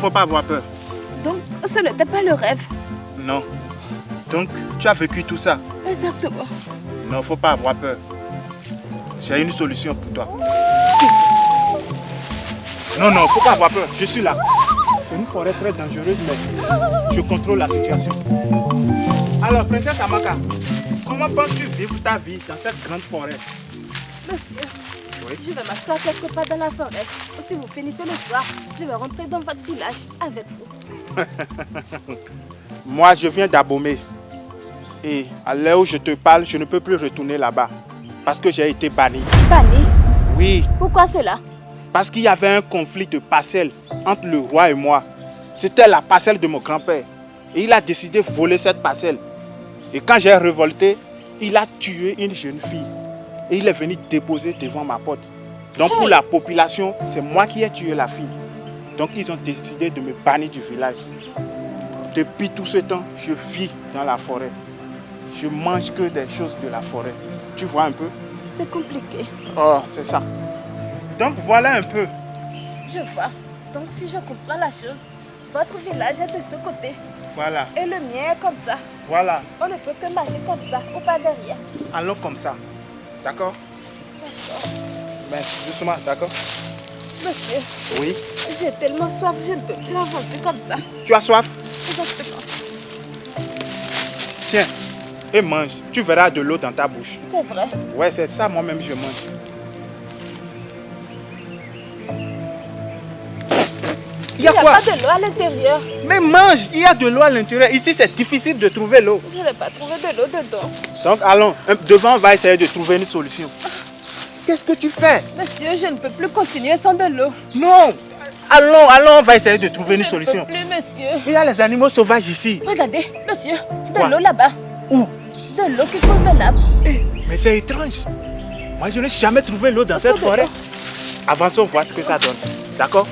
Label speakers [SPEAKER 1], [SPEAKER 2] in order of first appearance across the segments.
[SPEAKER 1] faut pas avoir peur.
[SPEAKER 2] Donc, ce n'était pas le rêve.
[SPEAKER 1] Non. Donc, tu as vécu tout ça.
[SPEAKER 2] Exactement.
[SPEAKER 1] Non, faut pas avoir peur. J'ai une solution pour toi. Non, non, faut pas avoir peur. Je suis là. C'est une forêt très dangereuse, mais je contrôle la situation. Alors, princesse Amaka, comment penses-tu vivre ta vie dans cette grande forêt?
[SPEAKER 2] Monsieur,
[SPEAKER 1] Oui.
[SPEAKER 2] je vais m'asseoir quelque part dans la forêt. Si vous finissez le soir, je vais rentrer dans votre village avec vous.
[SPEAKER 1] Moi, je viens d'Abomey. Et à l'heure où je te parle, je ne peux plus retourner là-bas. Parce que j'ai été banni.
[SPEAKER 2] Banni?
[SPEAKER 1] Oui,
[SPEAKER 2] Pourquoi cela?
[SPEAKER 1] parce qu'il y avait un conflit de parcelles entre le roi et moi. C'était la parcelle de mon grand-père. Et il a décidé de voler cette parcelle. Et quand j'ai révolté, il a tué une jeune fille. Et il est venu déposer devant ma porte. Donc pour la population, c'est moi qui ai tué la fille. Donc ils ont décidé de me bannir du village. Depuis tout ce temps, je vis dans la forêt. Je mange que des choses de la forêt. Tu vois un peu?
[SPEAKER 2] C'est compliqué.
[SPEAKER 1] Oh, c'est ça. Donc voilà un peu.
[SPEAKER 2] Je vois. Donc si je comprends la chose, votre village est de ce côté.
[SPEAKER 1] Voilà,
[SPEAKER 2] Et le mien est comme ça.
[SPEAKER 1] voilà.
[SPEAKER 2] On ne peut que marcher comme ça, ou pas derrière.
[SPEAKER 1] Allons comme ça. D'accord?
[SPEAKER 2] D'accord.
[SPEAKER 1] Mais doucement, d'accord?
[SPEAKER 2] Monsieur,
[SPEAKER 1] Oui.
[SPEAKER 2] j'ai tellement soif, je ne peux plus avancer comme ça.
[SPEAKER 1] Tu as soif?
[SPEAKER 2] Exactement.
[SPEAKER 1] Tiens, et mange. Tu verras de l'eau dans ta bouche.
[SPEAKER 2] C'est vrai.
[SPEAKER 1] Ouais, c'est ça, moi-même, je mange. Il y
[SPEAKER 2] Il
[SPEAKER 1] a
[SPEAKER 2] n'y a
[SPEAKER 1] quoi?
[SPEAKER 2] pas de l'eau à l'intérieur.
[SPEAKER 1] Mais mange, il y a de l'eau à l'intérieur. Ici, c'est difficile de trouver l'eau.
[SPEAKER 2] Je n'ai pas trouvé de l'eau dedans.
[SPEAKER 1] Donc, allons. Devant, on va essayer de trouver une solution. Qu'est-ce que tu fais?
[SPEAKER 2] Monsieur, je ne peux plus continuer sans de l'eau.
[SPEAKER 1] Non. Allons, allons, on va essayer de trouver une
[SPEAKER 2] Je
[SPEAKER 1] solution.
[SPEAKER 2] ne peux plus, monsieur.
[SPEAKER 1] Il y a les animaux sauvages ici.
[SPEAKER 2] Regardez, monsieur,
[SPEAKER 1] Quoi?
[SPEAKER 2] de l'eau là-bas.
[SPEAKER 1] Où?
[SPEAKER 2] De l'eau qui coule de l'arbre.
[SPEAKER 1] Mais c'est étrange. Moi, je n'ai jamais trouvé l'eau dans cette forêt. Avançons, voir ce que ça donne. D'accord?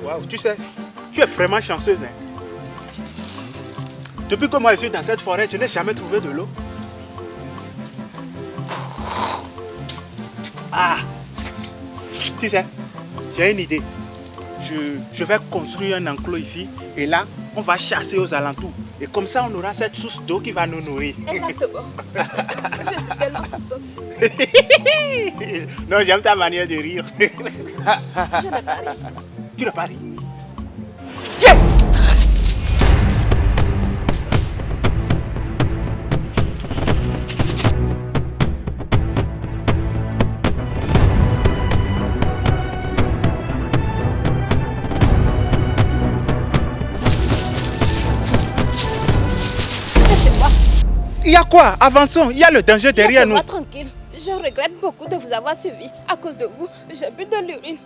[SPEAKER 1] Waouh, tu sais, tu es vraiment chanceuse. Hein? Depuis que moi je suis dans cette forêt, je n'ai jamais trouvé de l'eau. Ah! Tu sais, j'ai une idée. Je vais construire un enclos ici. Et là, on va chasser aux alentours. Et comme ça, on aura cette source d'eau qui va nous nourrir.
[SPEAKER 2] Exactement. Je suis tellement contente.
[SPEAKER 1] Non, j'aime ta manière de rire.
[SPEAKER 2] Je n'ai pas ri.
[SPEAKER 1] Tu n'as pas ri?
[SPEAKER 2] Laissez-moi.
[SPEAKER 1] Il y a quoi? Avançons, il y a le danger derrière nous.
[SPEAKER 2] Laissez-moi tranquille. Je regrette beaucoup de vous avoir suivi. À cause de vous, j'ai bu de l'urine.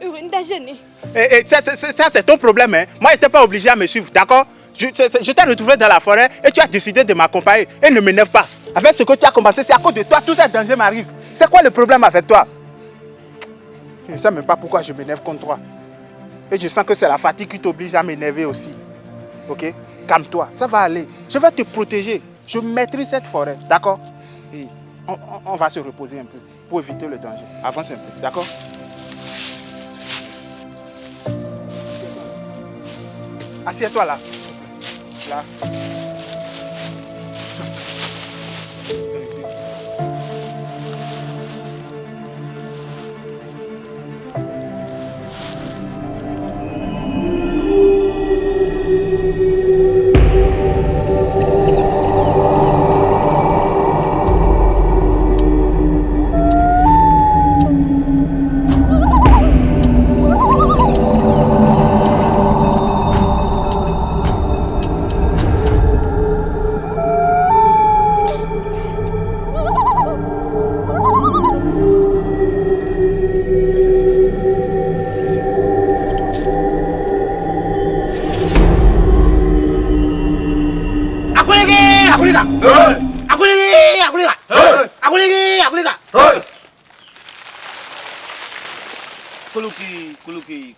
[SPEAKER 2] Urine d'un génie.
[SPEAKER 1] Et ça, c'est ton problème. Hein? Moi, je n'étais pas obligé à me suivre, d'accord? Je t'ai retrouvé dans la forêt et tu as décidé de m'accompagner. Et ne m'énerve pas. Avec ce que tu as commencé, c'est à cause de toi. Tous ces dangers m'arrivent. C'est quoi le problème avec toi? Je ne sais même pas pourquoi je m'énerve contre toi. Et je sens que c'est la fatigue qui t'oblige à m'énerver aussi. Ok? Calme-toi, ça va aller. Je vais te protéger. Je maîtrise cette forêt, d'accord? Et on va se reposer un peu pour éviter le danger. Avance un peu, d'accord? Assieds-toi là. Là.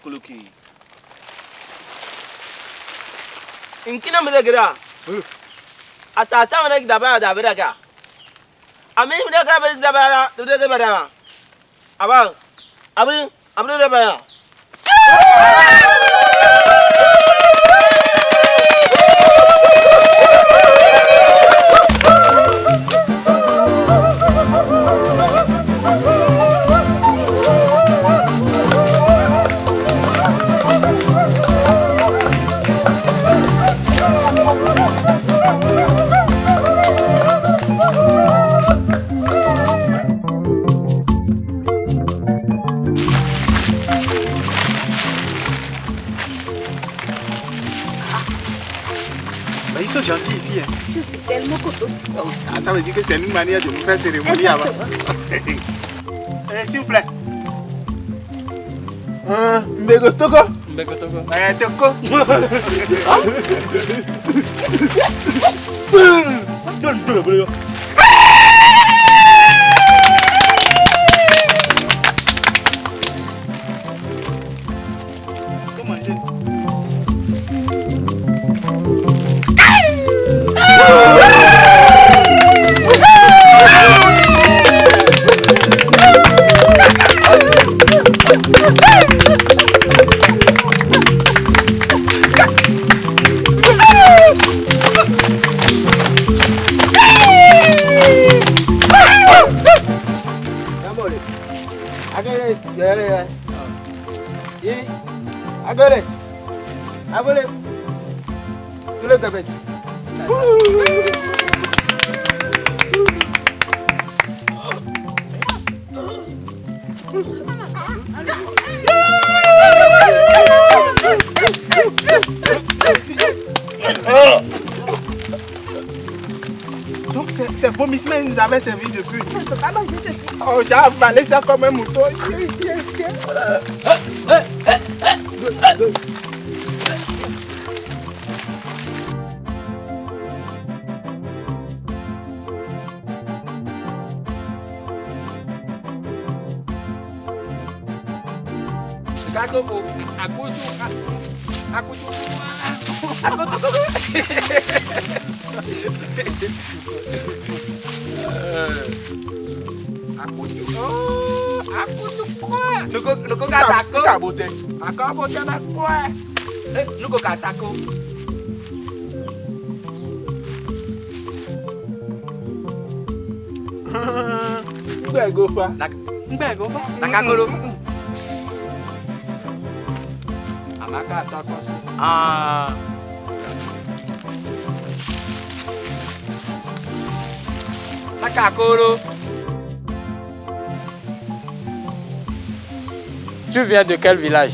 [SPEAKER 3] Kuluki. Inkina mene gira. Ata mene gidaba da bira ka. Ami mene ka bira da bira da bira ma. Abang. Abri da bira.
[SPEAKER 1] Mais ils sont gentils ici. Hein.
[SPEAKER 2] Je suis tellement contente.
[SPEAKER 1] Ah, ça veut dire que c'est une manière de nous faire cérémonie avant. S'il vous plaît.
[SPEAKER 3] Mbego toko.
[SPEAKER 1] Toko. Comment manger?
[SPEAKER 3] Agora, agora, tu lê cabelo.
[SPEAKER 1] Donc ces vomissements nous avaient servi de but.
[SPEAKER 2] Je ne peux pas manger ce truc.
[SPEAKER 1] Oh, j'ai avalé ça comme un mouton.
[SPEAKER 4] Tu viens de quel village?